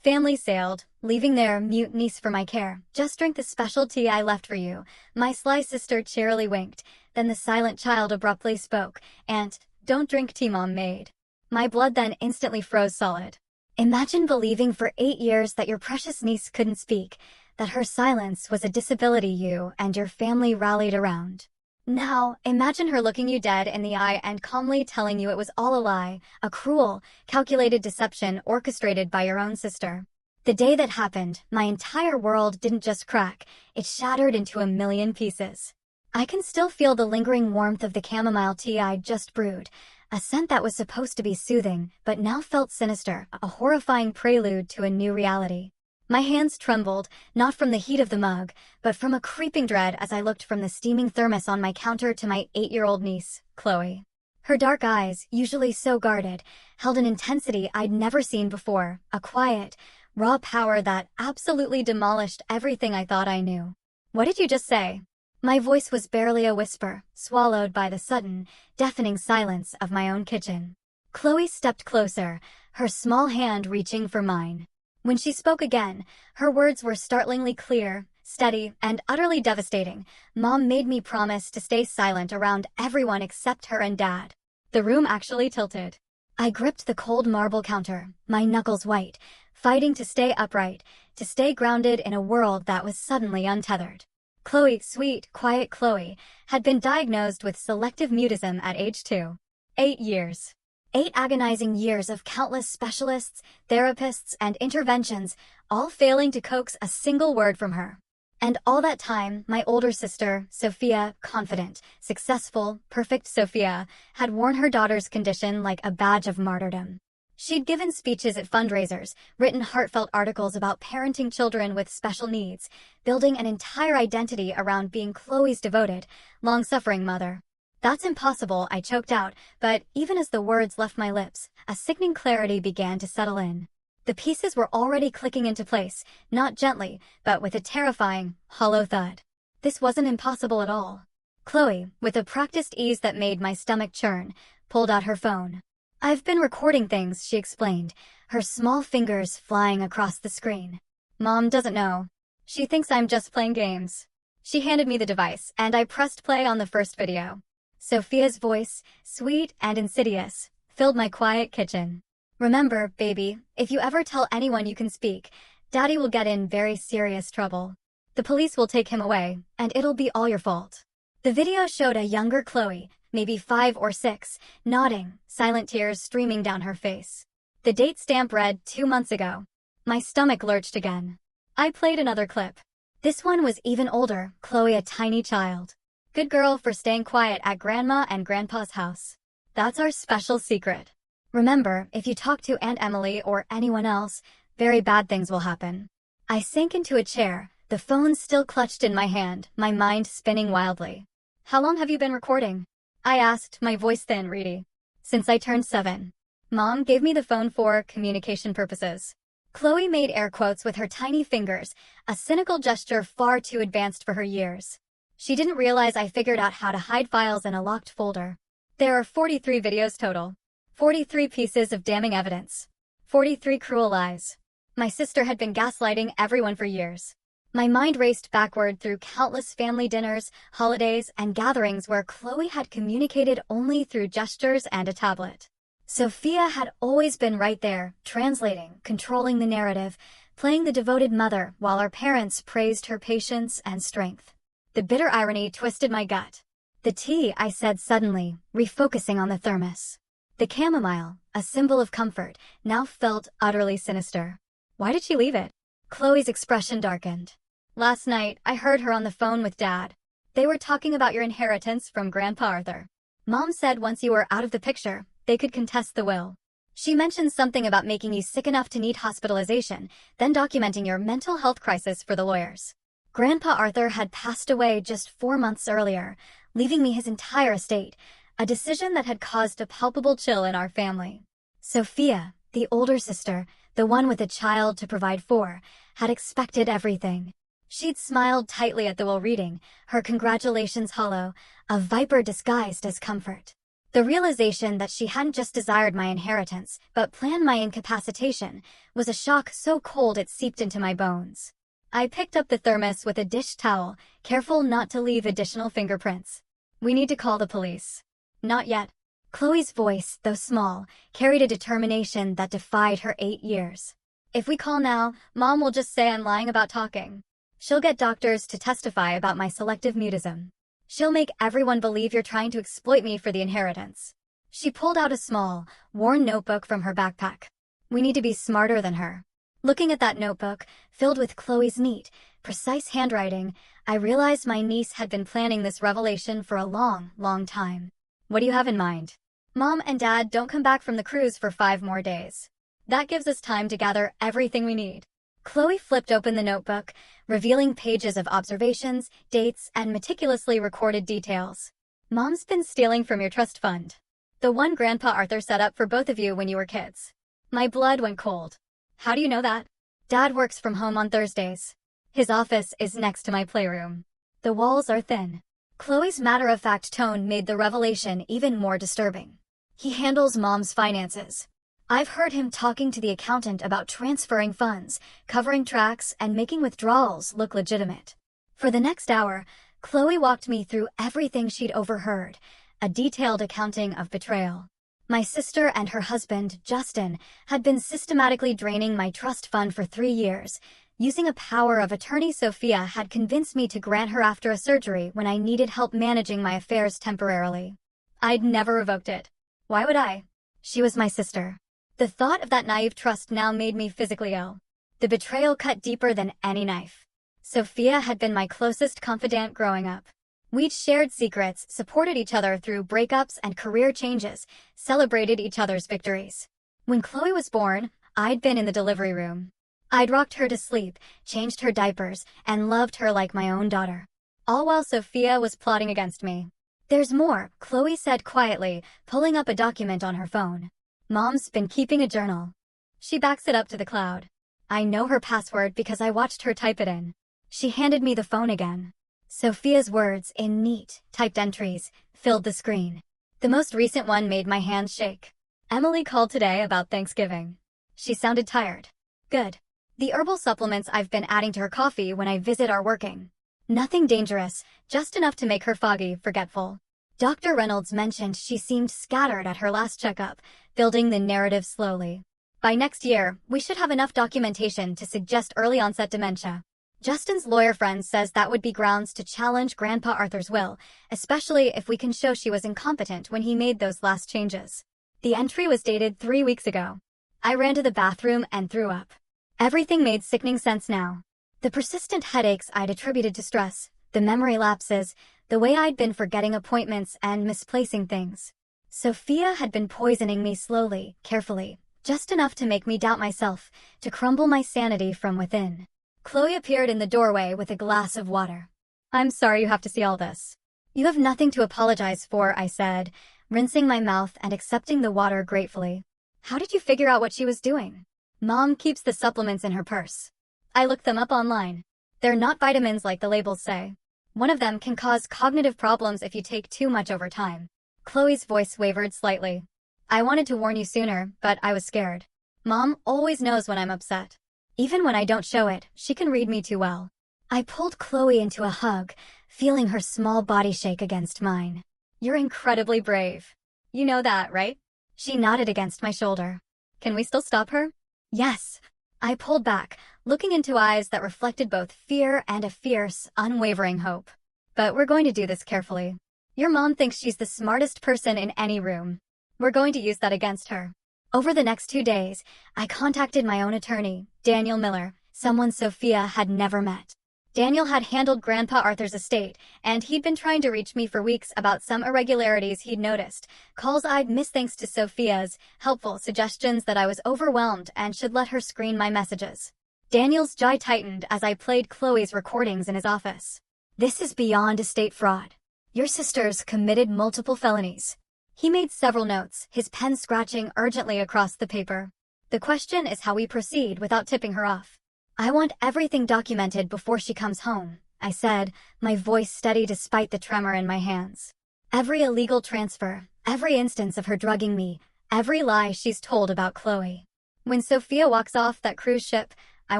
Family sailed, leaving their mute niece for my care. Just drink the special tea I left for you. My sly sister cheerily winked. Then the silent child abruptly spoke. "Aunt, don't drink tea Mom made." My blood then instantly froze solid. Imagine believing for 8 years that your precious niece couldn't speak, that her silence was a disability you and your family rallied around. Now, imagine her looking you dead in the eye and calmly telling you it was all a lie, a cruel, calculated deception orchestrated by your own sister. The day that happened, my entire world didn't just crack, it shattered into a million pieces. I can still feel the lingering warmth of the chamomile tea I'd just brewed, a scent that was supposed to be soothing, but now felt sinister, a horrifying prelude to a new reality. My hands trembled, not from the heat of the mug, but from a creeping dread as I looked from the steaming thermos on my counter to my 8-year-old niece, Chloe. Her dark eyes, usually so guarded, held an intensity I'd never seen before, a quiet, raw power that absolutely demolished everything I thought I knew. "What did you just say?" My voice was barely a whisper, swallowed by the sudden, deafening silence of my own kitchen. Chloe stepped closer, her small hand reaching for mine. When she spoke again, her words were startlingly clear, steady, and utterly devastating. "Mom made me promise to stay silent around everyone except her and Dad." The room actually tilted. I gripped the cold marble counter, my knuckles white, fighting to stay upright, to stay grounded in a world that was suddenly untethered. Chloe, sweet, quiet Chloe, had been diagnosed with selective mutism at age 2. 8 years. 8 agonizing years of countless specialists, therapists, and interventions, all failing to coax a single word from her. And all that time, my older sister, Sophia, confident, successful, perfect Sophia, had worn her daughter's condition like a badge of martyrdom. She'd given speeches at fundraisers, written heartfelt articles about parenting children with special needs, building an entire identity around being Chloe's devoted, long-suffering mother. "That's impossible," I choked out, but even as the words left my lips, a sickening clarity began to settle in. The pieces were already clicking into place, not gently, but with a terrifying, hollow thud. This wasn't impossible at all. Chloe, with a practiced ease that made my stomach churn, pulled out her phone. "I've been recording things," she explained, her small fingers flying across the screen. "Mom doesn't know. She thinks I'm just playing games." She handed me the device, and I pressed play on the first video. Sophia's voice, sweet and insidious, filled my quiet kitchen. "Remember, baby, if you ever tell anyone you can speak, Daddy will get in very serious trouble. The police will take him away, and it'll be all your fault." The video showed a younger Chloe, maybe 5 or 6, nodding, silent tears streaming down her face. The date stamp read 2 months ago. My stomach lurched again. I played another clip. This one was even older, Chloe a tiny child. "Good girl for staying quiet at Grandma and Grandpa's house. That's our special secret. Remember, if you talk to Aunt Emily or anyone else, very bad things will happen." I sank into a chair, the phone still clutched in my hand, my mind spinning wildly. "How long have you been recording?" I asked, my voice thin, reedy. "Since I turned 7. Mom gave me the phone for communication purposes." Chloe made air quotes with her tiny fingers, a cynical gesture far too advanced for her years. She didn't realize I figured out how to hide files in a locked folder. There are 43 videos total. 43 pieces of damning evidence. 43 cruel lies. My sister had been gaslighting everyone for years. My mind raced backward through countless family dinners, holidays, and gatherings where Chloe had communicated only through gestures and a tablet. Sophia had always been right there, translating, controlling the narrative, playing the devoted mother while our parents praised her patience and strength. The bitter irony twisted my gut. "The tea," I said suddenly, refocusing on the thermos. The chamomile, a symbol of comfort, now felt utterly sinister. Why did she leave it? Chloe's expression darkened. "Last night, I heard her on the phone with Dad. They were talking about your inheritance from Grandpa Arthur. Mom said once you were out of the picture, they could contest the will. She mentioned something about making you sick enough to need hospitalization, then documenting your mental health crisis for the lawyers. Grandpa Arthur had passed away just 4 months earlier, leaving me his entire estate, a decision that had caused a palpable chill in our family. Sophia, the older sister, the one with a child to provide for, had expected everything. She'd smiled tightly at the will reading, her congratulations hollow, a viper disguised as comfort. The realization that she hadn't just desired my inheritance, but planned my incapacitation, was a shock so cold it seeped into my bones. I picked up the thermos with a dish towel, careful not to leave additional fingerprints. We need to call the police. Not yet. Chloe's voice, though small, carried a determination that defied her 8 years. If we call now, Mom will just say I'm lying about talking. She'll get doctors to testify about my selective mutism. She'll make everyone believe you're trying to exploit me for the inheritance. She pulled out a small, worn notebook from her backpack. We need to be smarter than her. Looking at that notebook, filled with Chloe's neat, precise handwriting, I realized my niece had been planning this revelation for a long, long time. What do you have in mind? Mom and Dad don't come back from the cruise for 5 more days. That gives us time to gather everything we need. Chloe flipped open the notebook, revealing pages of observations, dates, and meticulously recorded details. Mom's been stealing from your trust fund. The one Grandpa Arthur set up for both of you when you were kids. My blood went cold. How do you know that? Dad works from home on Thursdays. His office is next to my playroom. The walls are thin. Chloe's matter-of-fact tone made the revelation even more disturbing. He handles Mom's finances. I've heard him talking to the accountant about transferring funds, covering tracks, and making withdrawals look legitimate. For the next hour, Chloe walked me through everything she'd overheard, a detailed accounting of betrayal. My sister and her husband, Justin, had been systematically draining my trust fund for 3 years. Using a power of attorney, Sophia had convinced me to grant her after a surgery when I needed help managing my affairs temporarily. I'd never revoked it. Why would I? She was my sister. The thought of that naive trust now made me physically ill. The betrayal cut deeper than any knife. Sophia had been my closest confidant growing up. We'd shared secrets, supported each other through breakups and career changes, celebrated each other's victories. When Chloe was born, I'd been in the delivery room. I'd rocked her to sleep, changed her diapers, and loved her like my own daughter. All while Sophia was plotting against me. There's more, Chloe said quietly, pulling up a document on her phone. Mom's been keeping a journal. She backs it up to the cloud. I know her password because I watched her type it in. She handed me the phone again. Sophia's words, in neat, typed entries, filled the screen. The most recent one made my hands shake. Emily called today about Thanksgiving. She sounded tired. Good. The herbal supplements I've been adding to her coffee when I visit are working. Nothing dangerous, just enough to make her foggy, forgetful. Dr. Reynolds mentioned she seemed scattered at her last checkup, building the narrative slowly. By next year, we should have enough documentation to suggest early-onset dementia. Justin's lawyer friend says that would be grounds to challenge Grandpa Arthur's will, especially if we can show she was incompetent when he made those last changes. The entry was dated 3 weeks ago. I ran to the bathroom and threw up. Everything made sickening sense now. The persistent headaches I'd attributed to stress, the memory lapses, the way I'd been forgetting appointments and misplacing things. Sophia had been poisoning me slowly, carefully, just enough to make me doubt myself, to crumble my sanity from within. Chloe appeared in the doorway with a glass of water. I'm sorry you have to see all this. You have nothing to apologize for, I said, rinsing my mouth and accepting the water gratefully. How did you figure out what she was doing? Mom keeps the supplements in her purse. I looked them up online. They're not vitamins like the labels say. One of them can cause cognitive problems if you take too much over time. Chloe's voice wavered slightly. I wanted to warn you sooner, but I was scared. Mom always knows when I'm upset. Even when I don't show it, she can read me too well. I pulled Chloe into a hug, feeling her small body shake against mine. You're incredibly brave. You know that, right? She nodded against my shoulder. Can we still stop her? Yes. I pulled back, looking into eyes that reflected both fear and a fierce, unwavering hope. But we're going to do this carefully. Your mom thinks she's the smartest person in any room. We're going to use that against her. Over the next 2 days, I contacted my own attorney, Daniel Miller, someone Sophia had never met. Daniel had handled Grandpa Arthur's estate, and he'd been trying to reach me for weeks about some irregularities he'd noticed, calls I'd missed thanks to Sophia's helpful suggestions that I was overwhelmed and should let her screen my messages. Daniel's jaw tightened as I played Chloe's recordings in his office. This is beyond estate fraud. Your sister's committed multiple felonies. He made several notes, his pen scratching urgently across the paper. The question is how we proceed without tipping her off. I want everything documented before she comes home, I said, my voice steady despite the tremor in my hands. Every illegal transfer, Every instance of her drugging me, every lie she's told about Chloe. When Sophia walks off that cruise ship, I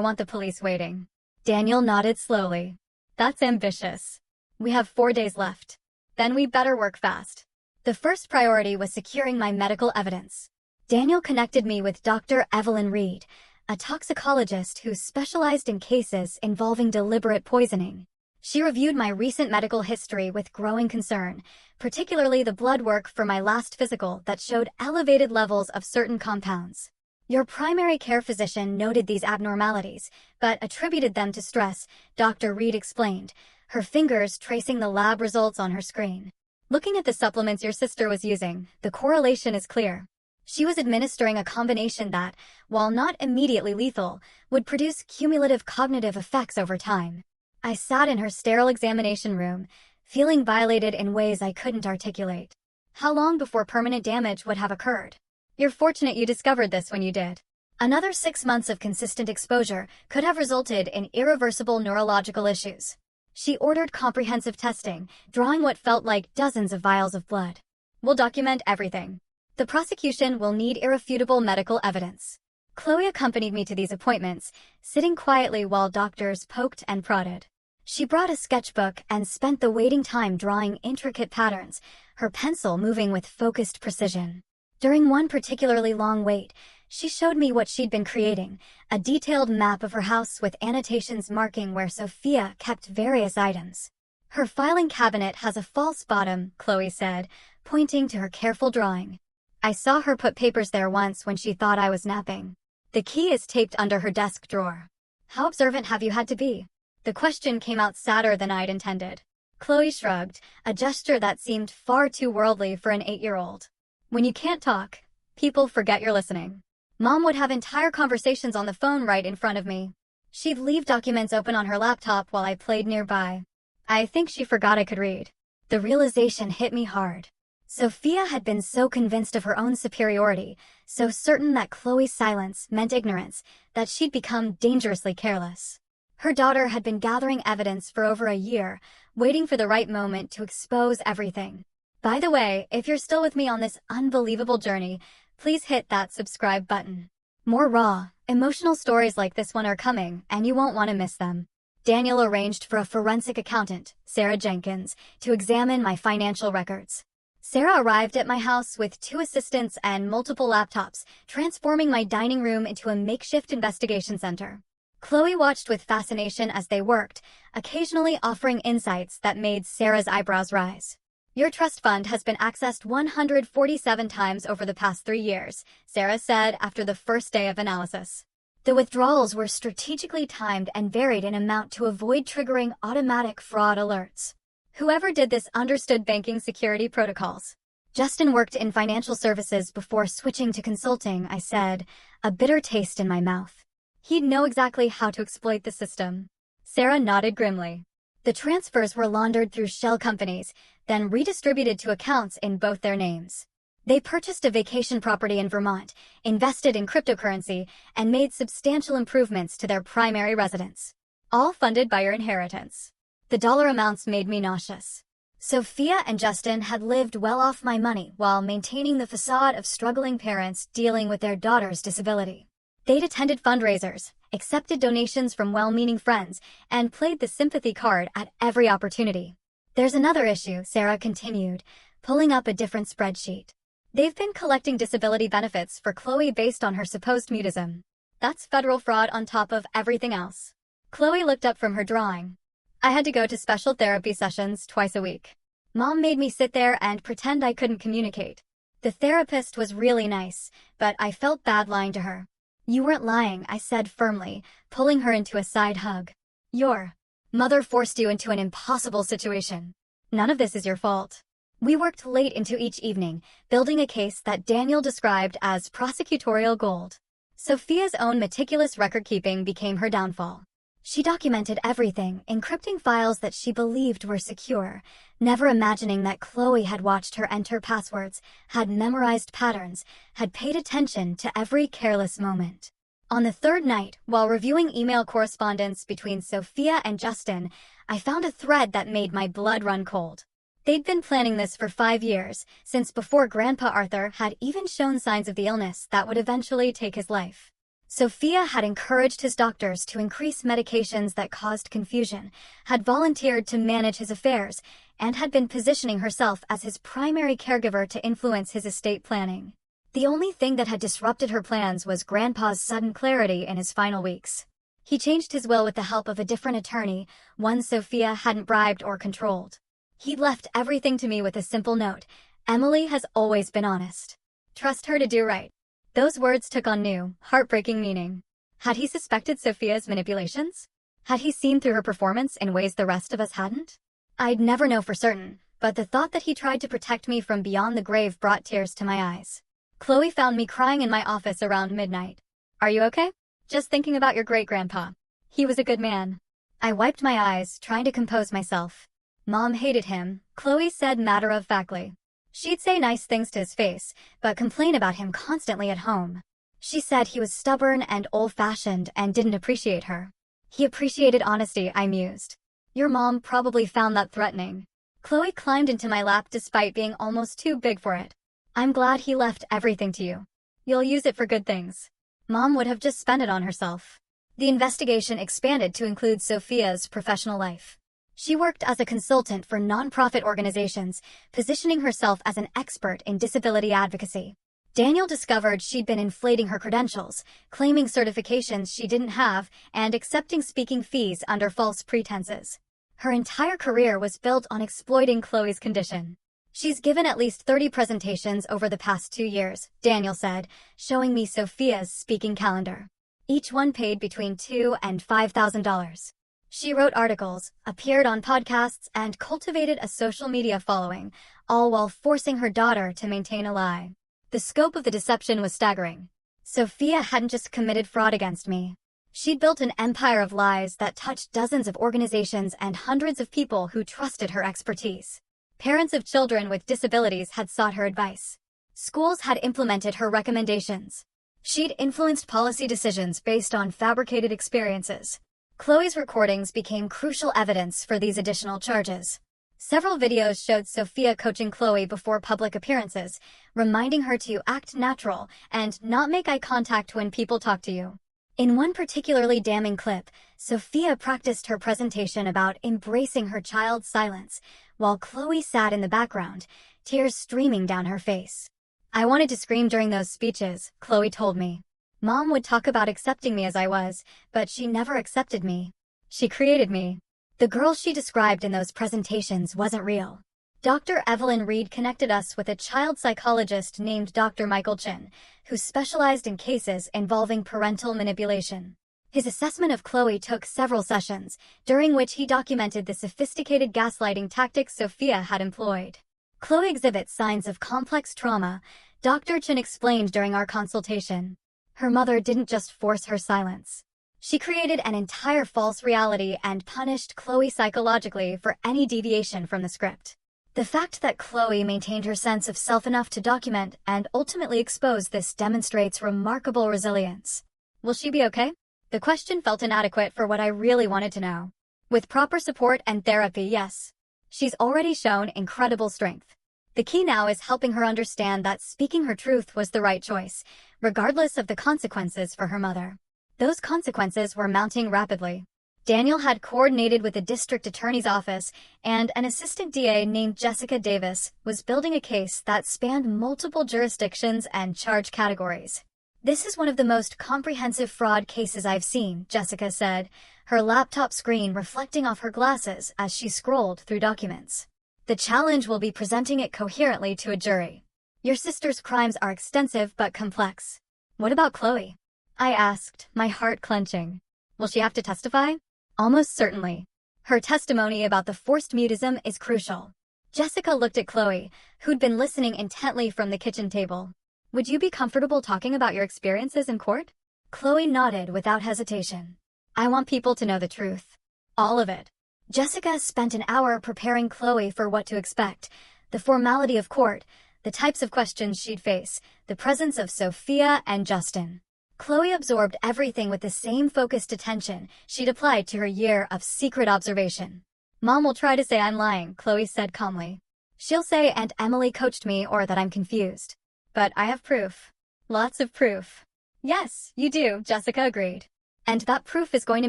want the police waiting. Daniel nodded slowly. That's ambitious. We have 4 days left. Then we better work fast. The first priority was securing my medical evidence. Daniel connected me with Dr. Evelyn Reed, a toxicologist who specialized in cases involving deliberate poisoning. She reviewed my recent medical history with growing concern, particularly the blood work for my last physical that showed elevated levels of certain compounds. Your primary care physician noted these abnormalities, but attributed them to stress, Dr. Reed explained, her fingers tracing the lab results on her screen. Looking at the supplements your sister was using, the correlation is clear. She was administering a combination that, while not immediately lethal, would produce cumulative cognitive effects over time. I sat in her sterile examination room, feeling violated in ways I couldn't articulate. How long before permanent damage would have occurred? You're fortunate you discovered this when you did. Another 6 months of consistent exposure could have resulted in irreversible neurological issues. She ordered comprehensive testing, drawing what felt like dozens of vials of blood. We'll document everything. The prosecution will need irrefutable medical evidence. Chloe accompanied me to these appointments, sitting quietly while doctors poked and prodded. She brought a sketchbook and spent the waiting time drawing intricate patterns, her pencil moving with focused precision. During one particularly long wait, she showed me what she'd been creating, a detailed map of her house with annotations marking where Sophia kept various items. Her filing cabinet has a false bottom, Chloe said, pointing to her careful drawing. I saw her put papers there once when she thought I was napping. The key is taped under her desk drawer. How observant have you had to be? The question came out sadder than I'd intended. Chloe shrugged, a gesture that seemed far too worldly for an 8-year-old. When you can't talk, people forget you're listening. Mom would have entire conversations on the phone right in front of me. She'd leave documents open on her laptop while I played nearby. I think she forgot I could read. The realization hit me hard. Sophia had been so convinced of her own superiority, so certain that Chloe's silence meant ignorance, that she'd become dangerously careless. Her daughter had been gathering evidence for over a year, waiting for the right moment to expose everything. By the way, if you're still with me on this unbelievable journey, please hit that subscribe button. More raw, emotional stories like this one are coming, and you won't want to miss them. Daniel arranged for a forensic accountant, Sarah Jenkins, to examine my financial records. Sarah arrived at my house with 2 assistants and multiple laptops, transforming my dining room into a makeshift investigation center. Chloe watched with fascination as they worked, occasionally offering insights that made Sarah's eyebrows rise. Your trust fund has been accessed 147 times over the past 3 years, Sarah said after the first day of analysis. The withdrawals were strategically timed and varied in amount to avoid triggering automatic fraud alerts. Whoever did this understood banking security protocols. Justin worked in financial services before switching to consulting, I said, a bitter taste in my mouth. He'd know exactly how to exploit the system. Sarah nodded grimly. The transfers were laundered through shell companies, then redistributed to accounts in both their names. They purchased a vacation property in Vermont, invested in cryptocurrency, and made substantial improvements to their primary residence. All funded by your inheritance. The dollar amounts made me nauseous. Sophia and Justin had lived well off my money while maintaining the facade of struggling parents dealing with their daughter's disability. They'd attended fundraisers, accepted donations from well-meaning friends, and played the sympathy card at every opportunity. There's another issue, Sarah continued, pulling up a different spreadsheet. They've been collecting disability benefits for Chloe based on her supposed mutism. That's federal fraud on top of everything else. Chloe looked up from her drawing. I had to go to special therapy sessions twice a week. Mom made me sit there and pretend I couldn't communicate. The therapist was really nice, but I felt bad lying to her. You weren't lying, I said firmly, pulling her into a side hug. Your mother forced you into an impossible situation. None of this is your fault. We worked late into each evening, building a case that Daniel described as prosecutorial gold. Sophia's own meticulous record-keeping became her downfall. She documented everything, encrypting files that she believed were secure, never imagining that Chloe had watched her enter passwords, had memorized patterns, had paid attention to every careless moment. On the 3rd night, while reviewing email correspondence between Sophia and Justin, I found a thread that made my blood run cold. They'd been planning this for 5 years, since before Grandpa Arthur had even shown signs of the illness that would eventually take his life. Sophia had encouraged his doctors to increase medications that caused confusion, had volunteered to manage his affairs, and had been positioning herself as his primary caregiver to influence his estate planning. The only thing that had disrupted her plans was Grandpa's sudden clarity in his final weeks. He changed his will with the help of a different attorney, one Sophia hadn't bribed or controlled. He'd left everything to me with a simple note: Emily has always been honest. Trust her to do right. Those words took on new, heartbreaking meaning. Had he suspected Sophia's manipulations? Had he seen through her performance in ways the rest of us hadn't? I'd never know for certain, but the thought that he tried to protect me from beyond the grave brought tears to my eyes. Chloe found me crying in my office around midnight. "Are you okay?" "Just thinking about your great-grandpa. He was a good man." I wiped my eyes, trying to compose myself. "Mom hated him," Chloe said matter-of-factly. She'd say nice things to his face, but complain about him constantly at home. She said he was stubborn and old-fashioned and didn't appreciate her. "He appreciated honesty," I mused. "Your mom probably found that threatening." Chloe climbed into my lap despite being almost too big for it. "I'm glad he left everything to you. You'll use it for good things. Mom would have just spent it on herself." The investigation expanded to include Sophia's professional life. She worked as a consultant for nonprofit organizations, positioning herself as an expert in disability advocacy. Daniel discovered she'd been inflating her credentials, claiming certifications she didn't have, and accepting speaking fees under false pretenses. Her entire career was built on exploiting Chloe's condition. "She's given at least 30 presentations over the past 2 years, Daniel said, showing me Sophia's speaking calendar. Each one paid between $2,000 and $5,000. She wrote articles, appeared on podcasts, and cultivated a social media following, all while forcing her daughter to maintain a lie. The scope of the deception was staggering. Sophia hadn't just committed fraud against me. She'd built an empire of lies that touched dozens of organizations and hundreds of people who trusted her expertise. Parents of children with disabilities had sought her advice. Schools had implemented her recommendations. She'd influenced policy decisions based on fabricated experiences. Chloe's recordings became crucial evidence for these additional charges. Several videos showed Sophia coaching Chloe before public appearances, reminding her to act natural and not make eye contact when people talk to you. In one particularly damning clip, Sophia practiced her presentation about embracing her child's silence, while Chloe sat in the background, tears streaming down her face. "I wanted to scream during those speeches," Chloe told me. "Mom would talk about accepting me as I was, but she never accepted me. She created me." The girl she described in those presentations wasn't real. Dr. Evelyn Reed connected us with a child psychologist named Dr. Michael Chin, who specialized in cases involving parental manipulation. His assessment of Chloe took several sessions, during which he documented the sophisticated gaslighting tactics Sophia had employed. "Chloe exhibits signs of complex trauma," Dr. Chin explained during our consultation. "Her mother didn't just force her silence. She created an entire false reality and punished Chloe psychologically for any deviation from the script." The fact that Chloe maintained her sense of self enough to document and ultimately expose this demonstrates remarkable resilience. Will she be okay? The question felt inadequate for what I really wanted to know. With proper support and therapy, yes. She's already shown incredible strength. The key now is helping her understand that speaking her truth was the right choice, regardless of the consequences for her mother. Those consequences were mounting rapidly. Daniel had coordinated with the district attorney's office, and an assistant DA named Jessica Davis was building a case that spanned multiple jurisdictions and charge categories. "This is one of the most comprehensive fraud cases I've seen," Jessica said, her laptop screen reflecting off her glasses as she scrolled through documents. "The challenge will be presenting it coherently to a jury. Your sister's crimes are extensive but complex." "What about Chloe?" I asked, my heart clenching. "Will she have to testify?" "Almost certainly. Her testimony about the forced mutism is crucial." Jessica looked at Chloe, who'd been listening intently from the kitchen table. "Would you be comfortable talking about your experiences in court?" Chloe nodded without hesitation. "I want people to know the truth. All of it." Jessica spent an hour preparing Chloe for what to expect: the formality of court, the types of questions she'd face, the presence of Sophia and Justin. Chloe absorbed everything with the same focused attention she'd applied to her year of secret observation. "Mom will try to say I'm lying," Chloe said calmly. She'll say Aunt Emily coached me or that I'm confused. But I have proof. Lots of proof. Yes, you do, Jessica agreed. And that proof is going to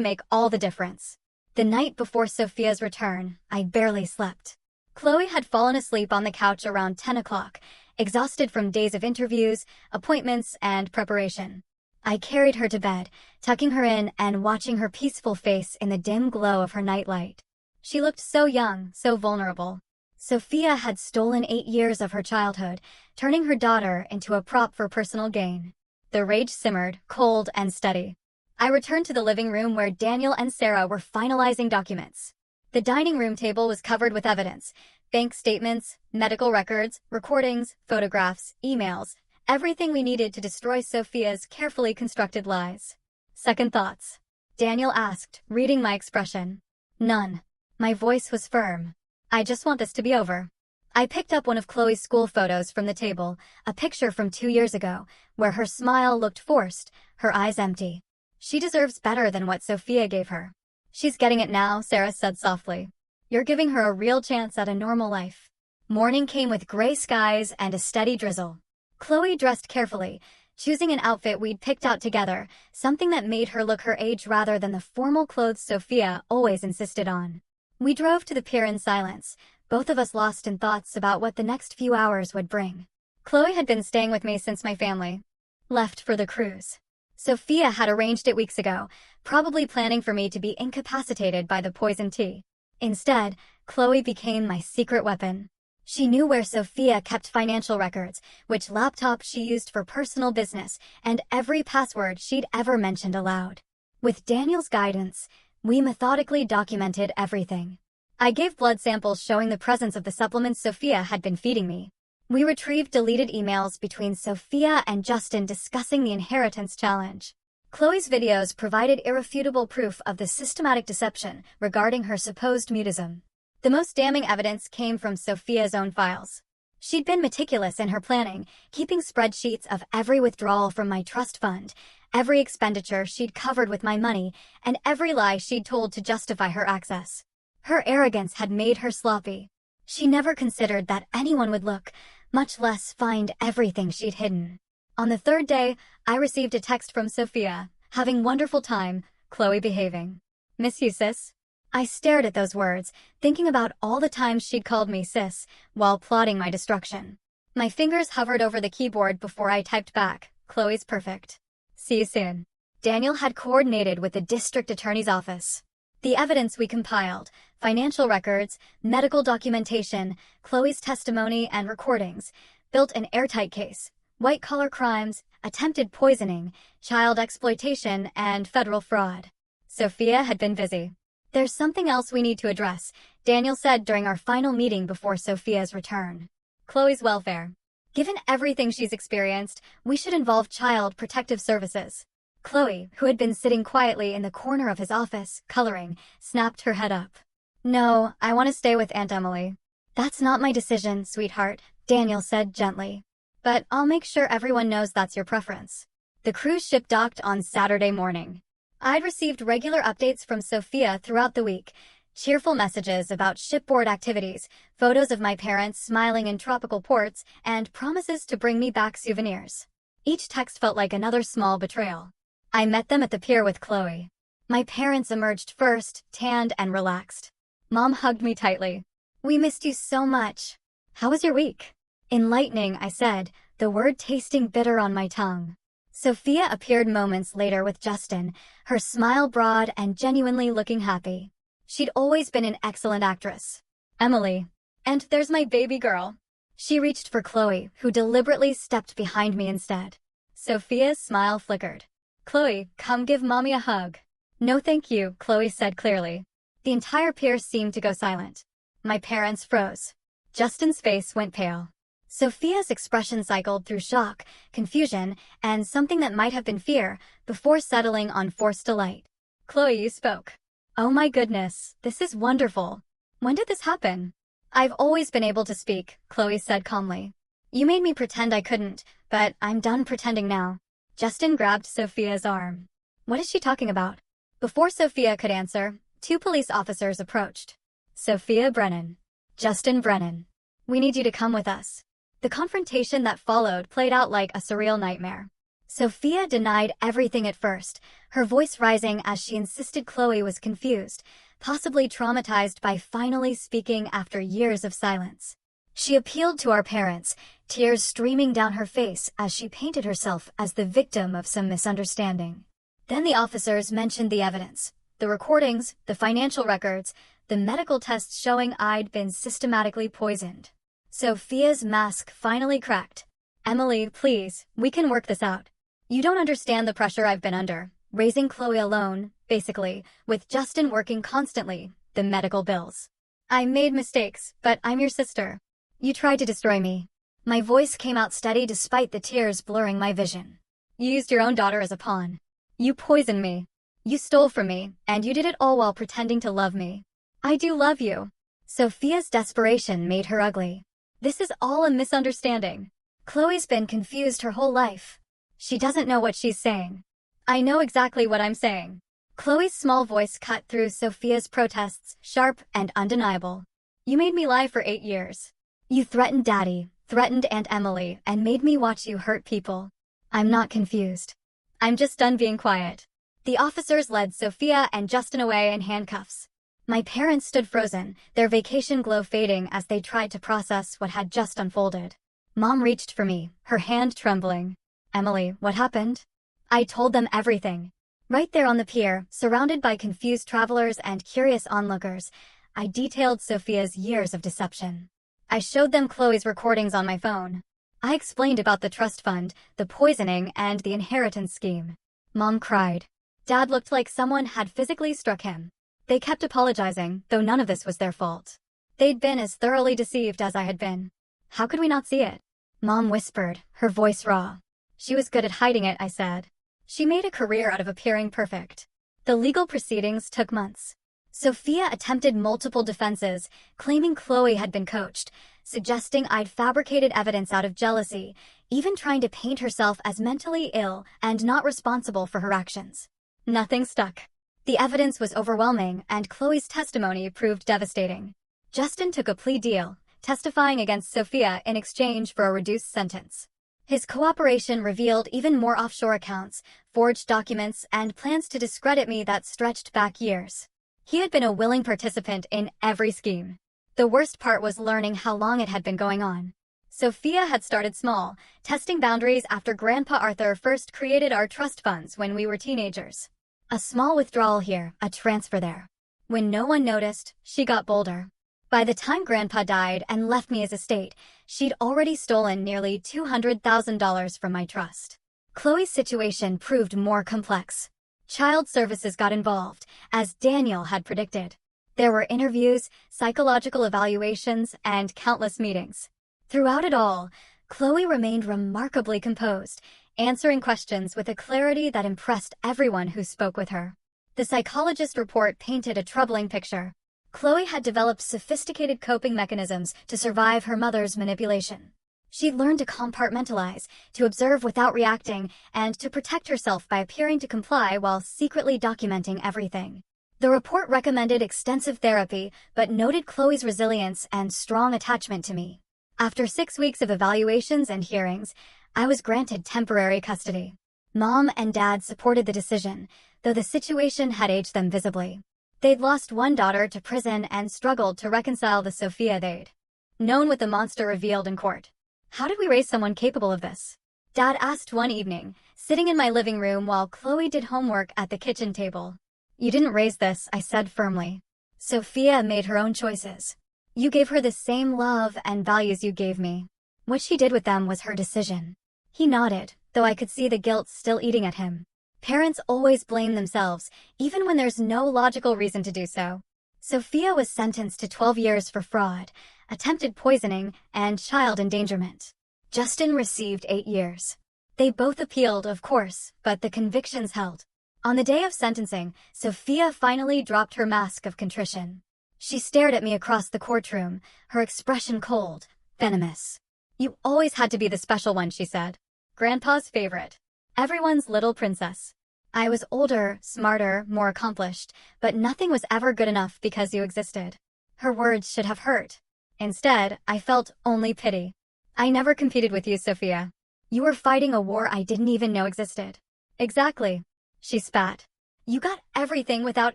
make all the difference. The night before Sophia's return, I barely slept. Chloe had fallen asleep on the couch around 10 o'clock, exhausted from days of interviews, appointments, and preparation. I carried her to bed, tucking her in and watching her peaceful face in the dim glow of her nightlight. She looked so young, so vulnerable. Sophia had stolen 8 years of her childhood, turning her daughter into a prop for personal gain. The rage simmered, cold and steady. I returned to the living room where Daniel and Sarah were finalizing documents. The dining room table was covered with evidence: bank statements, medical records, recordings, photographs, emails, everything we needed to destroy Sophia's carefully constructed lies. Second thoughts? Daniel asked, reading my expression. None. My voice was firm. I just want this to be over. I picked up one of Chloe's school photos from the table, a picture from 2 years ago, where her smile looked forced, her eyes empty. She deserves better than what Sophia gave her. She's getting it now, Sarah said softly. You're giving her a real chance at a normal life. Morning came with gray skies and a steady drizzle. Chloe dressed carefully, choosing an outfit we'd picked out together, something that made her look her age rather than the formal clothes Sophia always insisted on. We drove to the pier in silence, both of us lost in thoughts about what the next few hours would bring. Chloe had been staying with me since my family left for the cruise. Sophia had arranged it weeks ago, probably planning for me to be incapacitated by the poison tea. Instead, Chloe became my secret weapon. She knew where Sophia kept financial records, which laptop she used for personal business, and every password she'd ever mentioned aloud. With Daniel's guidance, we methodically documented everything. I gave blood samples showing the presence of the supplements Sophia had been feeding me. We retrieved deleted emails between Sophia and Justin discussing the inheritance challenge. Chloe's videos provided irrefutable proof of the systematic deception regarding her supposed mutism. The most damning evidence came from Sophia's own files. She'd been meticulous in her planning, keeping spreadsheets of every withdrawal from my trust fund, every expenditure she'd covered with my money, and every lie she'd told to justify her access. Her arrogance had made her sloppy. She never considered that anyone would look, much less find everything she'd hidden. On the third day, I received a text from Sophia, having wonderful time, Chloe behaving. Miss you, sis? I stared at those words, thinking about all the times she'd called me sis, while plotting my destruction. My fingers hovered over the keyboard before I typed back, Chloe's perfect. See you soon. Daniel had coordinated with the district attorney's office. The evidence we compiled, financial records, medical documentation, Chloe's testimony and recordings, built an airtight case: white-collar crimes, attempted poisoning, child exploitation, and federal fraud. Sophia had been busy. There's something else we need to address, Daniel said during our final meeting before Sophia's return. Chloe's welfare. Given everything she's experienced, we should involve Child Protective Services. Chloe, who had been sitting quietly in the corner of his office, coloring, snapped her head up. No, I want to stay with Aunt Emily. That's not my decision, sweetheart, Daniel said gently. But I'll make sure everyone knows that's your preference. The cruise ship docked on Saturday morning. I'd received regular updates from Sophia throughout the week, cheerful messages about shipboard activities, photos of my parents smiling in tropical ports, and promises to bring me back souvenirs. Each text felt like another small betrayal. I met them at the pier with Chloe. My parents emerged first, tanned and relaxed. Mom hugged me tightly. We missed you so much. How was your week? Enlightening, I said, the word tasting bitter on my tongue. Sophia appeared moments later with Justin, her smile broad and genuinely looking happy. She'd always been an excellent actress. Emily. And there's my baby girl. She reached for Chloe, who deliberately stepped behind me instead. Sophia's smile flickered. Chloe, come give mommy a hug. No thank you, Chloe said clearly. The entire pier seemed to go silent. My parents froze. Justin's face went pale. Sophia's expression cycled through shock, confusion, and something that might have been fear, before settling on forced delight. Chloe, you spoke. Oh my goodness, this is wonderful. When did this happen? I've always been able to speak, Chloe said calmly. You made me pretend I couldn't, but I'm done pretending now. Justin grabbed Sophia's arm. What is she talking about? Before Sophia could answer, 2 police officers approached. Sophia Brennan. Justin Brennan. We need you to come with us. The confrontation that followed played out like a surreal nightmare. Sophia denied everything at first, her voice rising as she insisted Chloe was confused, possibly traumatized by finally speaking after years of silence. She appealed to our parents, tears streaming down her face as she painted herself as the victim of some misunderstanding. Then the officers mentioned the evidence, the recordings, the financial records, the medical tests showing I'd been systematically poisoned. Sophia's mask finally cracked. Emily, please, we can work this out. You don't understand the pressure I've been under, raising Chloe alone, basically, with Justin working constantly, the medical bills. I made mistakes, but I'm your sister. You tried to destroy me. My voice came out steady despite the tears blurring my vision. You used your own daughter as a pawn. You poisoned me. You stole from me, and you did it all while pretending to love me. I do love you. Sophia's desperation made her ugly. This is all a misunderstanding. Chloe's been confused her whole life. She doesn't know what she's saying. I know exactly what I'm saying. Chloe's small voice cut through Sophia's protests, sharp and undeniable. You made me lie for 8 years. You threatened Daddy, threatened Aunt Emily, and made me watch you hurt people. I'm not confused. I'm just done being quiet. The officers led Sophia and Justin away in handcuffs. My parents stood frozen, their vacation glow fading as they tried to process what had just unfolded. Mom reached for me, her hand trembling. Emily, what happened? I told them everything. Right there on the pier, surrounded by confused travelers and curious onlookers, I detailed Sophia's years of deception. I showed them Chloe's recordings on my phone. I explained about the trust fund, the poisoning, and the inheritance scheme. Mom cried. Dad looked like someone had physically struck him. They kept apologizing, though none of this was their fault. They'd been as thoroughly deceived as I had been. How could we not see it? Mom whispered, her voice raw. She was good at hiding it, I said. She made a career out of appearing perfect. The legal proceedings took months. Sophia attempted multiple defenses, claiming Chloe had been coached, suggesting I'd fabricated evidence out of jealousy, even trying to paint herself as mentally ill and not responsible for her actions. Nothing stuck. The evidence was overwhelming, and Chloe's testimony proved devastating. Justin took a plea deal, testifying against Sophia in exchange for a reduced sentence. His cooperation revealed even more offshore accounts, forged documents, and plans to discredit me that stretched back years. He had been a willing participant in every scheme. The worst part was learning how long it had been going on. Sophia had started small, testing boundaries after Grandpa Arthur first created our trust funds when we were teenagers. A small withdrawal here, a transfer there. When no one noticed, she got bolder. By the time Grandpa died and left me his estate, she'd already stolen nearly $200,000 from my trust. Chloe's situation proved more complex. Child services got involved, as Daniel had predicted. There were interviews, psychological evaluations, and countless meetings. Throughout it all, Chloe remained remarkably composed, answering questions with a clarity that impressed everyone who spoke with her. The psychologist report painted a troubling picture. Chloe had developed sophisticated coping mechanisms to survive her mother's manipulation. She'd learned to compartmentalize, to observe without reacting, and to protect herself by appearing to comply while secretly documenting everything. The report recommended extensive therapy, but noted Chloe's resilience and strong attachment to me. After 6 weeks of evaluations and hearings, I was granted temporary custody. Mom and Dad supported the decision, though the situation had aged them visibly. They'd lost one daughter to prison and struggled to reconcile the Sophia they'd known with the monster revealed in court. How did we raise someone capable of this? Dad asked one evening, sitting in my living room while Chloe did homework at the kitchen table. You didn't raise this, I said firmly. Sophia made her own choices. You gave her the same love and values you gave me. What she did with them was her decision. He nodded, though I could see the guilt still eating at him. Parents always blame themselves, even when there's no logical reason to do so. Sophia was sentenced to 12 years for fraud, attempted poisoning, and child endangerment. Justin received 8 years. They both appealed, of course, but the convictions held. On the day of sentencing, Sophia finally dropped her mask of contrition. She stared at me across the courtroom, her expression cold, venomous. You always had to be the special one, she said. Grandpa's favorite. Everyone's little princess. I was older, smarter, more accomplished, but nothing was ever good enough because you existed. Her words should have hurt. Instead, I felt only pity. I never competed with you, Sophia. You were fighting a war I didn't even know existed. Exactly. She spat. You got everything without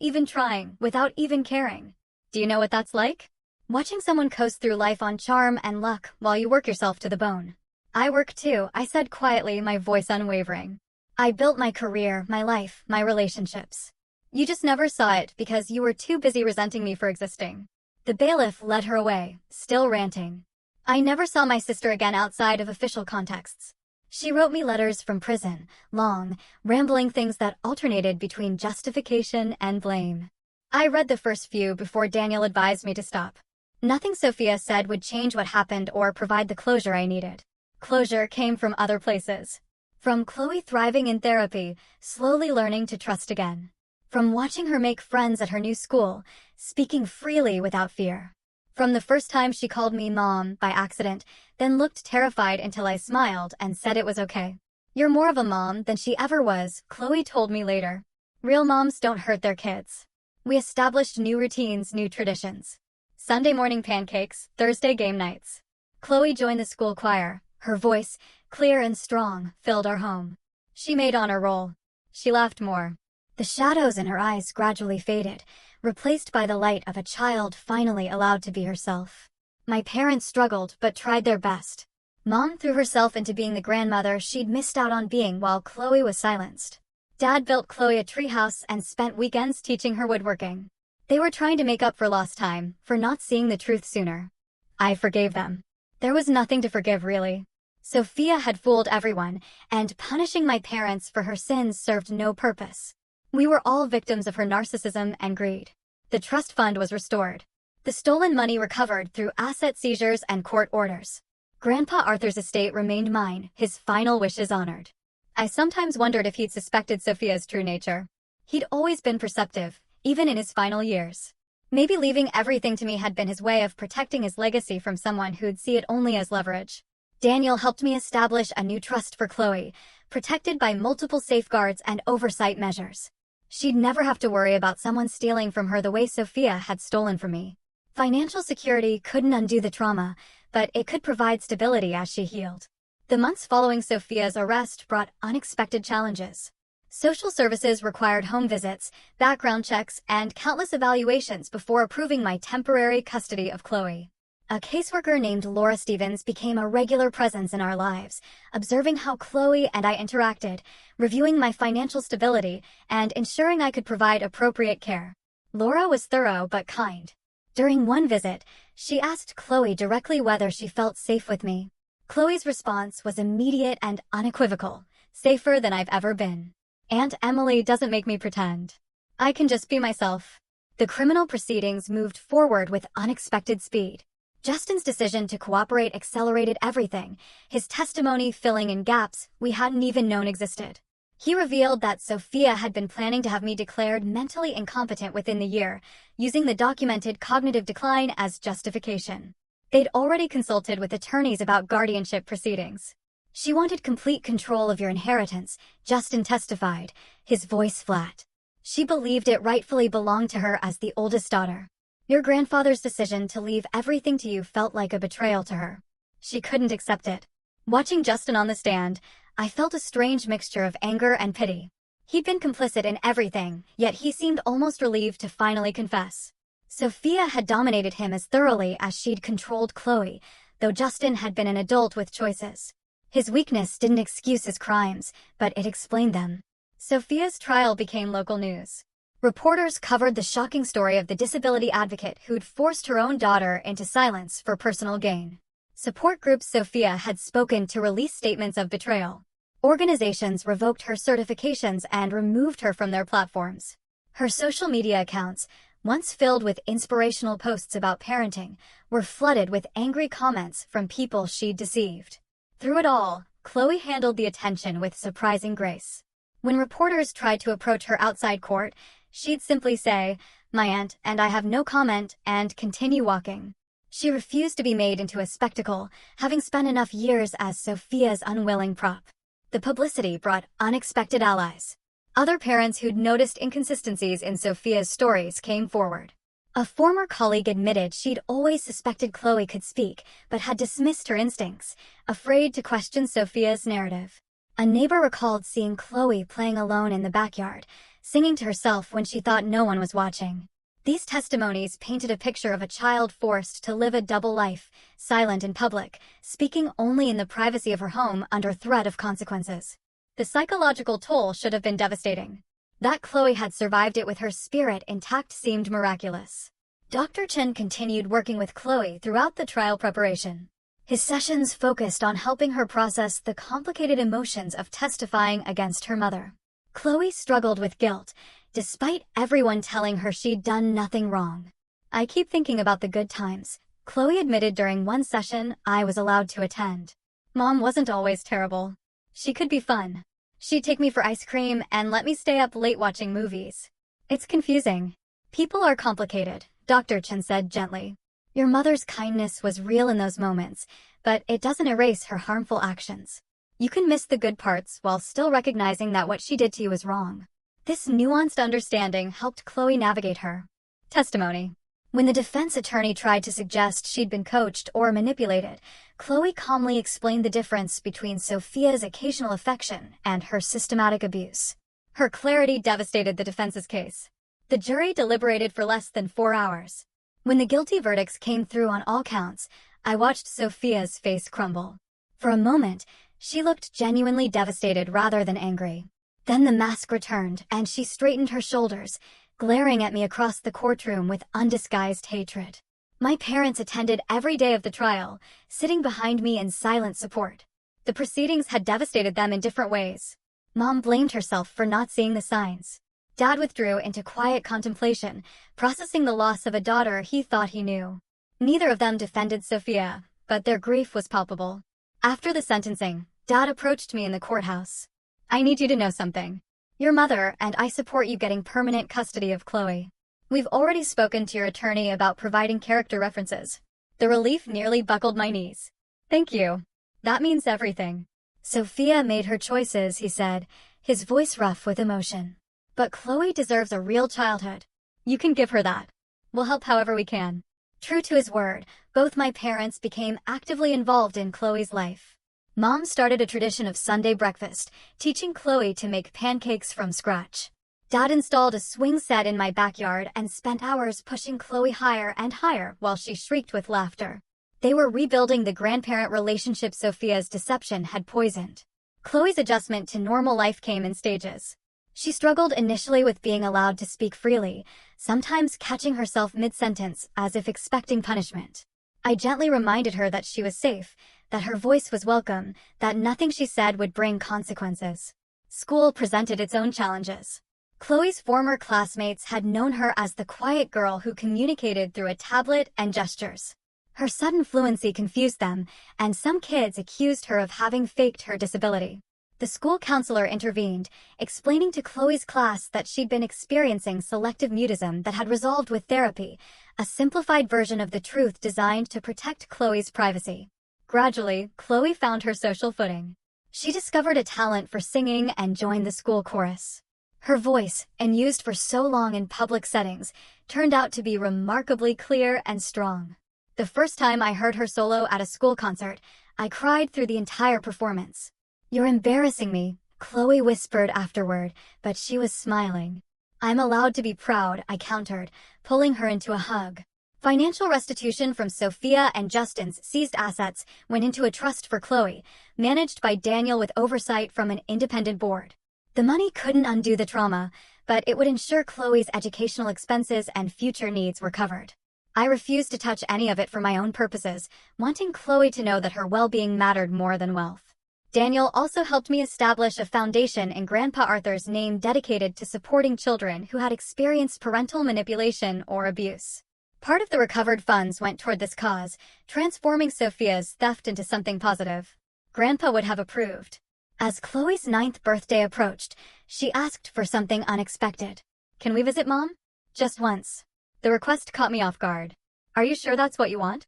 even trying, without even caring. Do you know what that's like? Watching someone coast through life on charm and luck while you work yourself to the bone. I work too, I said quietly, my voice unwavering. I built my career, my life, my relationships. You just never saw it because you were too busy resenting me for existing. The bailiff led her away, still ranting. I never saw my sister again outside of official contexts. She wrote me letters from prison, long, rambling things that alternated between justification and blame. I read the first few before Daniel advised me to stop. Nothing Sophia said would change what happened or provide the closure I needed. Closure came from other places. From Chloe thriving in therapy, slowly learning to trust again. From watching her make friends at her new school, speaking freely without fear. From the first time she called me Mom by accident, then looked terrified until I smiled and said it was okay. You're more of a mom than she ever was, Chloe told me later. Real moms don't hurt their kids. We established new routines, new traditions. Sunday morning pancakes, Thursday game nights. Chloe joined the school choir. Her voice, clear and strong, filled our home. She made honor roll. She laughed more. The shadows in her eyes gradually faded, replaced by the light of a child finally allowed to be herself. My parents struggled but tried their best. Mom threw herself into being the grandmother she'd missed out on being while Chloe was silenced. Dad built Chloe a treehouse and spent weekends teaching her woodworking. They were trying to make up for lost time, for not seeing the truth sooner. I forgave them. There was nothing to forgive, really. Sophia had fooled everyone, and punishing my parents for her sins served no purpose. We were all victims of her narcissism and greed. The trust fund was restored. The stolen money recovered through asset seizures and court orders. Grandpa Arthur's estate remained mine, his final wishes honored. I sometimes wondered if he'd suspected Sophia's true nature. He'd always been perceptive, even in his final years. Maybe leaving everything to me had been his way of protecting his legacy from someone who'd see it only as leverage. Daniel helped me establish a new trust for Chloe, protected by multiple safeguards and oversight measures. She'd never have to worry about someone stealing from her the way Sophia had stolen from me. Financial security couldn't undo the trauma, but it could provide stability as she healed. The months following Sophia's arrest brought unexpected challenges. Social services required home visits, background checks, and countless evaluations before approving my temporary custody of Chloe. A caseworker named Laura Stevens became a regular presence in our lives, observing how Chloe and I interacted, reviewing my financial stability, and ensuring I could provide appropriate care. Laura was thorough but kind. During one visit, she asked Chloe directly whether she felt safe with me. Chloe's response was immediate and unequivocal, safer than I've ever been. Aunt Emily doesn't make me pretend. I can just be myself. The criminal proceedings moved forward with unexpected speed. Justin's decision to cooperate accelerated everything, his testimony filling in gaps we hadn't even known existed. He revealed that Sophia had been planning to have me declared mentally incompetent within the year, using the documented cognitive decline as justification. They'd already consulted with attorneys about guardianship proceedings. She wanted complete control of your inheritance, Justin testified, his voice flat. She believed it rightfully belonged to her as the oldest daughter. Your grandfather's decision to leave everything to you felt like a betrayal to her. She couldn't accept it. Watching Justin on the stand, I felt a strange mixture of anger and pity. He'd been complicit in everything, yet he seemed almost relieved to finally confess. Sophia had dominated him as thoroughly as she'd controlled Chloe, though Justin had been an adult with choices. His weakness didn't excuse his crimes, but it explained them. Sophia's trial became local news. Reporters covered the shocking story of the disability advocate who'd forced her own daughter into silence for personal gain. Support groups Sophia had spoken to release statements of betrayal. Organizations revoked her certifications and removed her from their platforms. Her social media accounts, once filled with inspirational posts about parenting, were flooded with angry comments from people she'd deceived. Through it all, Chloe handled the attention with surprising grace. When reporters tried to approach her outside court, she'd simply say, "My aunt and I have no comment," and continue walking. She refused to be made into a spectacle, having spent enough years as Sophia's unwilling prop. The publicity brought unexpected allies. Other parents who'd noticed inconsistencies in Sophia's stories came forward. A former colleague admitted she'd always suspected Chloe could speak, but had dismissed her instincts, afraid to question Sophia's narrative. A neighbor recalled seeing Chloe playing alone in the backyard, singing to herself when she thought no one was watching. These testimonies painted a picture of a child forced to live a double life, silent in public, speaking only in the privacy of her home under threat of consequences. The psychological toll should have been devastating. That Chloe had survived it with her spirit intact seemed miraculous. Dr. Chen continued working with Chloe throughout the trial preparation. His sessions focused on helping her process the complicated emotions of testifying against her mother. Chloe struggled with guilt, despite everyone telling her she'd done nothing wrong. "I keep thinking about the good times," Chloe admitted during one session I was allowed to attend. "Mom wasn't always terrible. She could be fun. She'd take me for ice cream and let me stay up late watching movies. It's confusing. People are complicated," Dr. Chen said gently. "Your mother's kindness was real in those moments, but it doesn't erase her harmful actions. You can miss the good parts while still recognizing that what she did to you is wrong." This nuanced understanding helped Chloe navigate her testimony. When the defense attorney tried to suggest she'd been coached or manipulated, Chloe calmly explained the difference between Sophia's occasional affection and her systematic abuse. Her clarity devastated the defense's case. The jury deliberated for less than 4 hours. When the guilty verdicts came through on all counts, I watched Sophia's face crumble. For a moment, she looked genuinely devastated rather than angry. Then the mask returned, and she straightened her shoulders, glaring at me across the courtroom with undisguised hatred. My parents attended every day of the trial, sitting behind me in silent support. The proceedings had devastated them in different ways. Mom blamed herself for not seeing the signs. Dad withdrew into quiet contemplation, processing the loss of a daughter he thought he knew. Neither of them defended Sophia, but their grief was palpable. After the sentencing, Dad approached me in the courthouse. "I need you to know something. Your mother and I support you getting permanent custody of Chloe. We've already spoken to your attorney about providing character references." The relief nearly buckled my knees. "Thank you. That means everything." "Sophia made her choices," he said, his voice rough with emotion. "But Chloe deserves a real childhood. You can give her that. We'll help however we can." True to his word, both my parents became actively involved in Chloe's life. Mom started a tradition of Sunday breakfast, teaching Chloe to make pancakes from scratch. Dad installed a swing set in my backyard and spent hours pushing Chloe higher and higher while she shrieked with laughter. They were rebuilding the grandparent relationship Sophia's deception had poisoned. Chloe's adjustment to normal life came in stages. She struggled initially with being allowed to speak freely, sometimes catching herself mid-sentence as if expecting punishment. I gently reminded her that she was safe, that her voice was welcome, that nothing she said would bring consequences. School presented its own challenges. Chloe's former classmates had known her as the quiet girl who communicated through a tablet and gestures. Her sudden fluency confused them, and some kids accused her of having faked her disability. The school counselor intervened, explaining to Chloe's class that she'd been experiencing selective mutism that had resolved with therapy, a simplified version of the truth designed to protect Chloe's privacy. Gradually, Chloe found her social footing. She discovered a talent for singing and joined the school chorus. Her voice, unused for so long in public settings, turned out to be remarkably clear and strong. The first time I heard her solo at a school concert, I cried through the entire performance. "You're embarrassing me," Chloe whispered afterward, but she was smiling. "I'm allowed to be proud," I countered, pulling her into a hug. Financial restitution from Sophia and Justin's seized assets went into a trust for Chloe, managed by Daniel with oversight from an independent board. The money couldn't undo the trauma, but it would ensure Chloe's educational expenses and future needs were covered. I refused to touch any of it for my own purposes, wanting Chloe to know that her well-being mattered more than wealth. Daniel also helped me establish a foundation in Grandpa Arthur's name dedicated to supporting children who had experienced parental manipulation or abuse. Part of the recovered funds went toward this cause, transforming Sophia's theft into something positive. Grandpa would have approved. As Chloe's 9th birthday approached, she asked for something unexpected. "Can we visit Mom?" "Just once." The request caught me off guard. "Are you sure that's what you want?"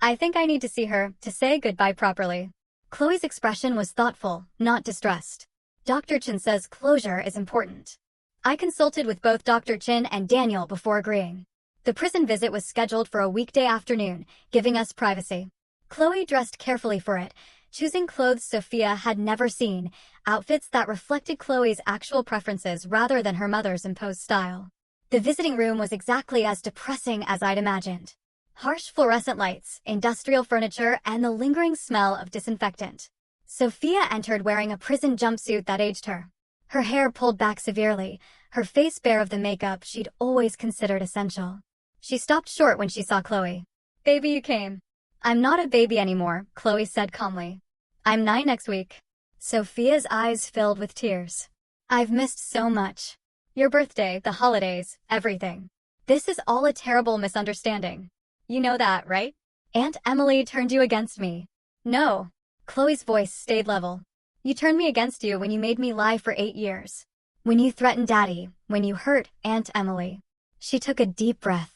"I think I need to see her, to say goodbye properly." Chloe's expression was thoughtful, not distressed. "Dr. Chen says closure is important." I consulted with both Dr. Chen and Daniel before agreeing. The prison visit was scheduled for a weekday afternoon, giving us privacy. Chloe dressed carefully for it, choosing clothes Sophia had never seen, outfits that reflected Chloe's actual preferences rather than her mother's imposed style. The visiting room was exactly as depressing as I'd imagined. Harsh fluorescent lights, industrial furniture, and the lingering smell of disinfectant. Sophia entered wearing a prison jumpsuit that aged her. Her hair pulled back severely, her face bare of the makeup she'd always considered essential. She stopped short when she saw Chloe. "Baby, you came." "I'm not a baby anymore," Chloe said calmly. "I'm 9 next week." Sophia's eyes filled with tears. "I've missed so much. Your birthday, the holidays, everything. This is all a terrible misunderstanding. You know that, right? Aunt Emily turned you against me." "No." Chloe's voice stayed level. "You turned me against you when you made me lie for 8 years. When you threatened Daddy, when you hurt Aunt Emily." She took a deep breath.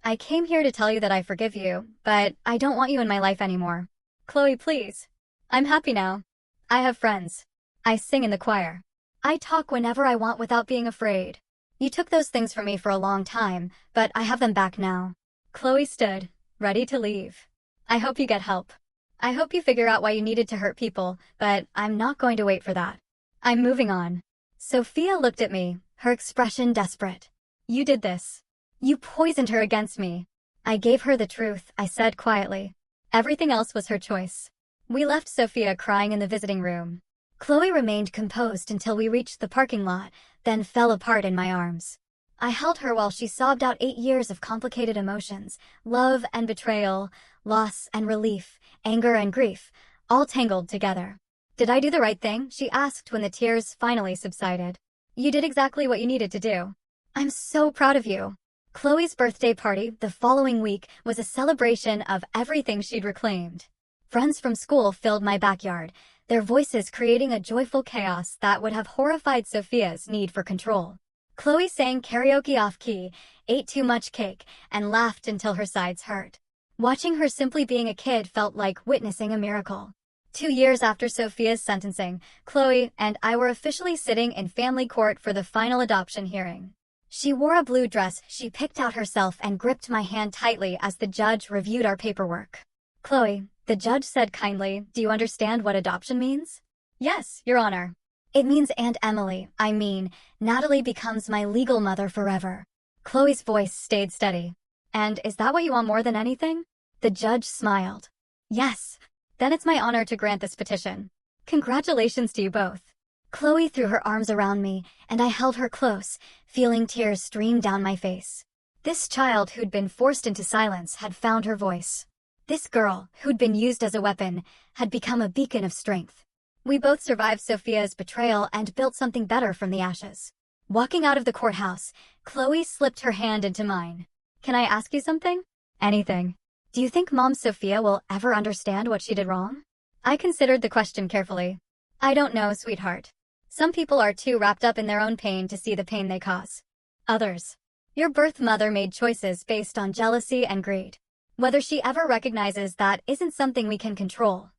"I came here to tell you that I forgive you, but I don't want you in my life anymore. Chloe, please. I'm happy now. I have friends. I sing in the choir. I talk whenever I want without being afraid. You took those things from me for a long time, but I have them back now." Chloe stood, ready to leave. "I hope you get help. I hope you figure out why you needed to hurt people, but I'm not going to wait for that. I'm moving on." Sophia looked at me, her expression desperate. "You did this. You poisoned her against me." "I gave her the truth," I said quietly. "Everything else was her choice." We left Sophia crying in the visiting room. Chloe remained composed until we reached the parking lot, then fell apart in my arms. I held her while she sobbed out 8 years of complicated emotions, love and betrayal, loss and relief, anger and grief, all tangled together. "Did I do the right thing?" she asked when the tears finally subsided. "You did exactly what you needed to do. I'm so proud of you." Chloe's birthday party, the following week, was a celebration of everything she'd reclaimed. Friends from school filled my backyard, their voices creating a joyful chaos that would have horrified Sophia's need for control. Chloe sang karaoke off-key, ate too much cake, and laughed until her sides hurt. Watching her simply being a kid felt like witnessing a miracle. 2 years after Sophia's sentencing, Chloe and I were officially sitting in family court for the final adoption hearing. She wore a blue dress she picked out herself and gripped my hand tightly as the judge reviewed our paperwork. "Chloe," the judge said kindly, "do you understand what adoption means?" "Yes, Your Honor." "It means Aunt Emily, Natalie becomes my legal mother forever." Chloe's voice stayed steady. "And is that what you want more than anything?" The judge smiled. "Yes. Then it's my honor to grant this petition. Congratulations to you both." Chloe threw her arms around me, and I held her close, feeling tears stream down my face. This child who'd been forced into silence had found her voice. This girl, who'd been used as a weapon, had become a beacon of strength. We both survived Sophia's betrayal and built something better from the ashes. Walking out of the courthouse, Chloe slipped her hand into mine. "Can I ask you something?" "Anything." "Do you think Mom Sophia will ever understand what she did wrong?" I considered the question carefully. "I don't know, sweetheart. Some people are too wrapped up in their own pain to see the pain they cause. Others. Your birth mother made choices based on jealousy and greed. Whether she ever recognizes that isn't something we can control."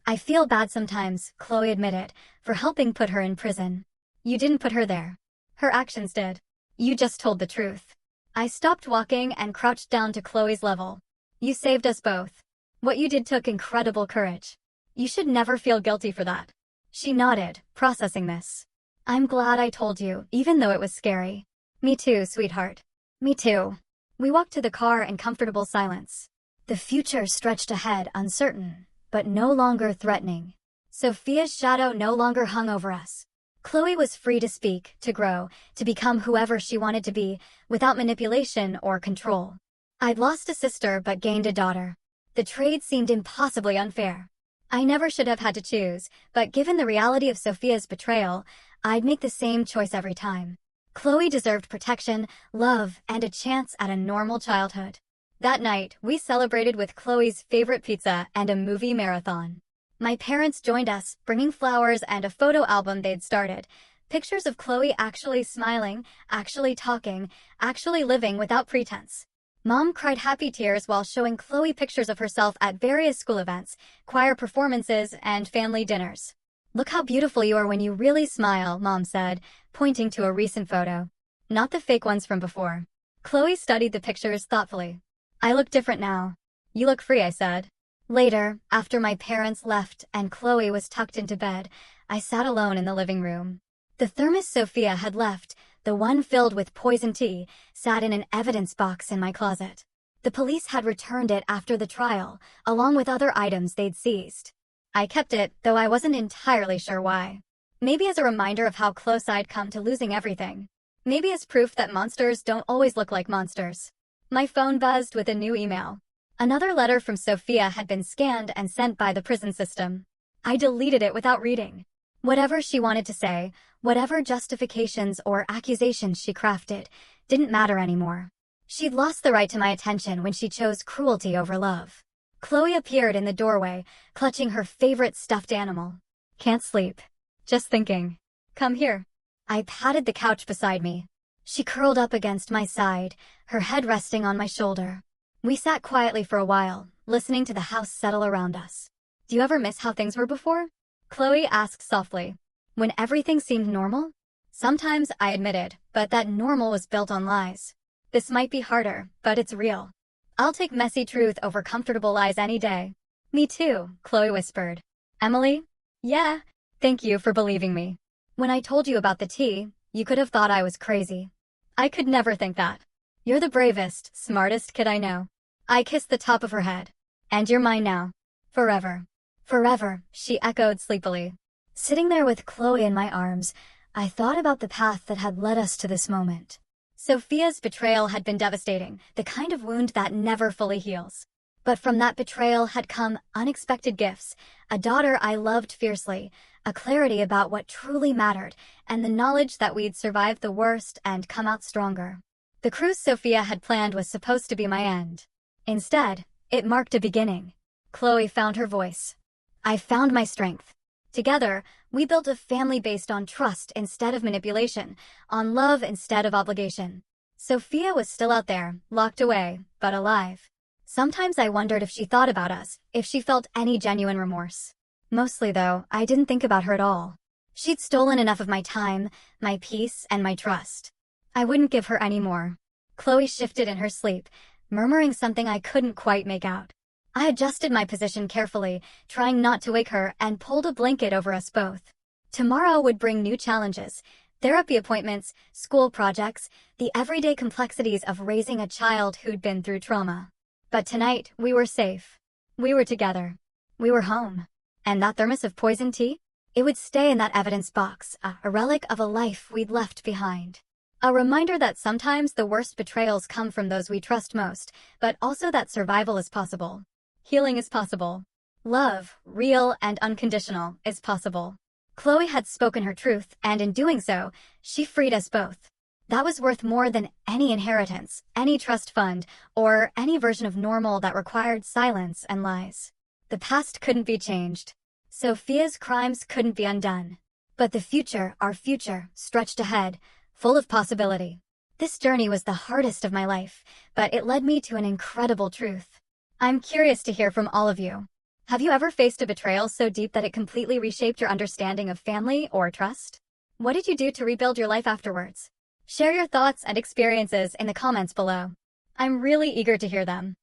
"I feel bad sometimes," Chloe admitted, "for helping put her in prison." "You didn't put her there. Her actions did. You just told the truth." I stopped walking and crouched down to Chloe's level. "You saved us both. What you did took incredible courage. You should never feel guilty for that." She nodded, processing this. "I'm glad I told you, even though it was scary." "Me too, sweetheart." "Me too." We walked to the car in comfortable silence. The future stretched ahead, uncertain, but no longer threatening. Sophia's shadow no longer hung over us. Chloe was free to speak, to grow, to become whoever she wanted to be, without manipulation or control. I'd lost a sister but gained a daughter. The trade seemed impossibly unfair. I never should have had to choose, but given the reality of Sophia's betrayal, I'd make the same choice every time. Chloe deserved protection, love, and a chance at a normal childhood. That night, we celebrated with Chloe's favorite pizza and a movie marathon. My parents joined us, bringing flowers and a photo album they'd started. Pictures of Chloe actually smiling, actually talking, actually living without pretense. Mom cried happy tears while showing Chloe pictures of herself at various school events, choir performances, and family dinners. "Look how beautiful you are when you really smile," Mom said, pointing to a recent photo. "Not the fake ones from before." Chloe studied the pictures thoughtfully. I look different now. You look free, I said. Later, after my parents left and Chloe was tucked into bed, I sat alone in the living room. The thermos Sophia had left, the one filled with poison tea, sat in an evidence box in my closet. The police had returned it after the trial, along with other items they'd seized. I kept it, though I wasn't entirely sure why. Maybe as a reminder of how close I'd come to losing everything. Maybe as proof that monsters don't always look like monsters. My phone buzzed with a new email. Another letter from Sophia had been scanned and sent by the prison system. I deleted it without reading. Whatever she wanted to say, whatever justifications or accusations she crafted, didn't matter anymore. She'd lost the right to my attention when she chose cruelty over love. Chloe appeared in the doorway, clutching her favorite stuffed animal. Can't sleep. Just thinking. Come here. I patted the couch beside me. She curled up against my side, her head resting on my shoulder. We sat quietly for a while, listening to the house settle around us. Do you ever miss how things were before? Chloe asked softly. When everything seemed normal? Sometimes, I admitted, but that normal was built on lies. This might be harder, but it's real. I'll take messy truth over comfortable lies any day. Me too, Chloe whispered. Emily? Yeah. Thank you for believing me. When I told you about the tea, you could have thought I was crazy. I could never think that. You're the bravest, smartest kid I know. I kissed the top of her head. And you're mine now. Forever. Forever, she echoed sleepily. Sitting there with Chloe in my arms, I thought about the path that had led us to this moment. Sophia's betrayal had been devastating, the kind of wound that never fully heals. But from that betrayal had come unexpected gifts, a daughter I loved fiercely, a clarity about what truly mattered, and the knowledge that we'd survived the worst and come out stronger. The cruise Sophia had planned was supposed to be my end. Instead, it marked a beginning. Chloe found her voice. I found my strength. Together, we built a family based on trust instead of manipulation, on love instead of obligation. Sophia was still out there, locked away, but alive. Sometimes I wondered if she thought about us, if she felt any genuine remorse. Mostly, though, I didn't think about her at all. She'd stolen enough of my time, my peace, and my trust. I wouldn't give her any more. Chloe shifted in her sleep, murmuring something I couldn't quite make out. I adjusted my position carefully, trying not to wake her, and pulled a blanket over us both. Tomorrow would bring new challenges. Therapy appointments, school projects, the everyday complexities of raising a child who'd been through trauma. But tonight, we were safe. We were together. We were home. And that thermos of poison tea? It would stay in that evidence box, a relic of a life we'd left behind. A reminder that sometimes the worst betrayals come from those we trust most, but also that survival is possible. Healing is possible. Love, real and unconditional, is possible. Chloe had spoken her truth, and in doing so, she freed us both. That was worth more than any inheritance, any trust fund, or any version of normal that required silence and lies. The past couldn't be changed. Sophia's crimes couldn't be undone. But the future, our future, stretched ahead, full of possibility. This journey was the hardest of my life, but it led me to an incredible truth. I'm curious to hear from all of you. Have you ever faced a betrayal so deep that it completely reshaped your understanding of family or trust? What did you do to rebuild your life afterwards? Share your thoughts and experiences in the comments below. I'm really eager to hear them.